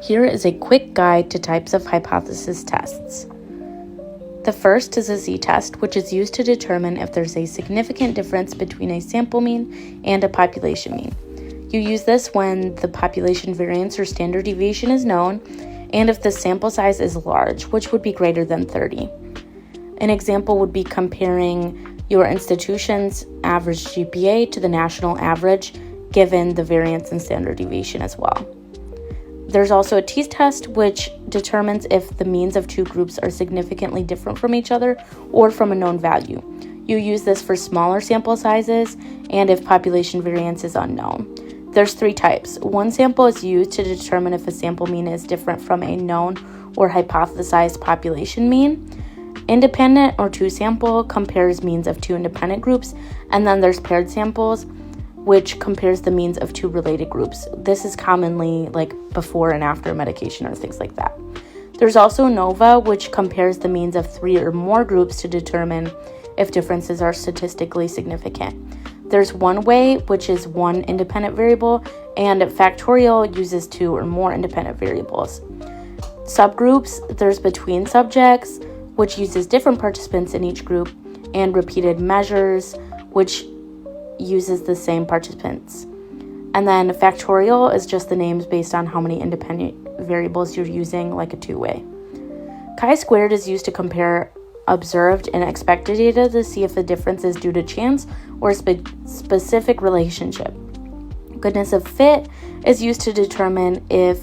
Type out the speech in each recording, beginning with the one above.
Here is a quick guide to types of hypothesis tests. The first is a z-test, which is used to determine if there's a significant difference between a sample mean and a population mean. You use this when the population variance or standard deviation is known, and if the sample size is large, which would be greater than 30. An example would be comparing your institution's average GPA to the national average, given the variance and standard deviation as well. There's also a t-test, which determines if the means of two groups are significantly different from each other or from a known value. You use this for smaller sample sizes and if population variance is unknown. There's 3 types. One sample is used to determine if a sample mean is different from a known or hypothesized population mean. Independent or two-sample compares means of 2 independent groups, and then there's paired samples, which compares the means of 2 related groups. This is commonly like before and after medication or things like that. There's also ANOVA, which compares the means of 3 or more groups to determine if differences are statistically significant. There's one-way, which is 1 independent variable, and factorial uses 2 or more independent variables. Subgroups, there's between subjects, which uses different participants in each group, and repeated measures, which uses the same participants. And then factorial is just the names based on how many independent variables you're using, like a two-way. Chi-squared is used to compare observed and expected data to see if the difference is due to chance or a specific relationship. Goodness of fit is used to determine if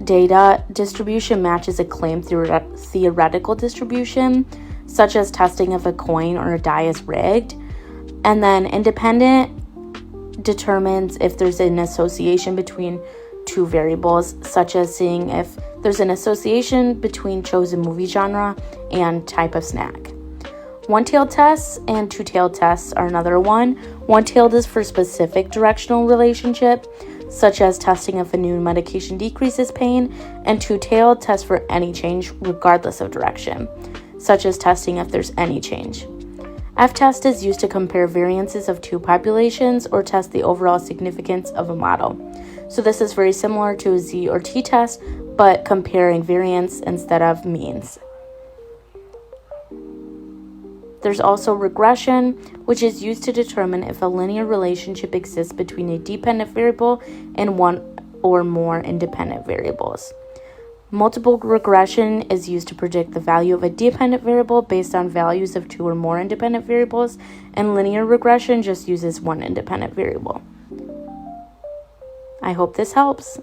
data distribution matches a claimed theoretical distribution, such as testing if a coin or a die is rigged. And then independent determines if there's an association between 2 variables, such as seeing if there's an association between chosen movie genre and type of snack. One-tailed tests and two-tailed tests are another one. One-tailed is for specific directional relationship, such as testing if a new medication decreases pain, and two-tailed tests for any change regardless of direction, such as testing if there's any change. F-test is used to compare variances of 2 populations or test the overall significance of a model. So this is very similar to a Z or T test, but comparing variance instead of means. There's also regression, which is used to determine if a linear relationship exists between a dependent variable and 1 or more independent variables. Multiple regression is used to predict the value of a dependent variable based on values of 2 or more independent variables, and linear regression just uses 1 independent variable. I hope this helps.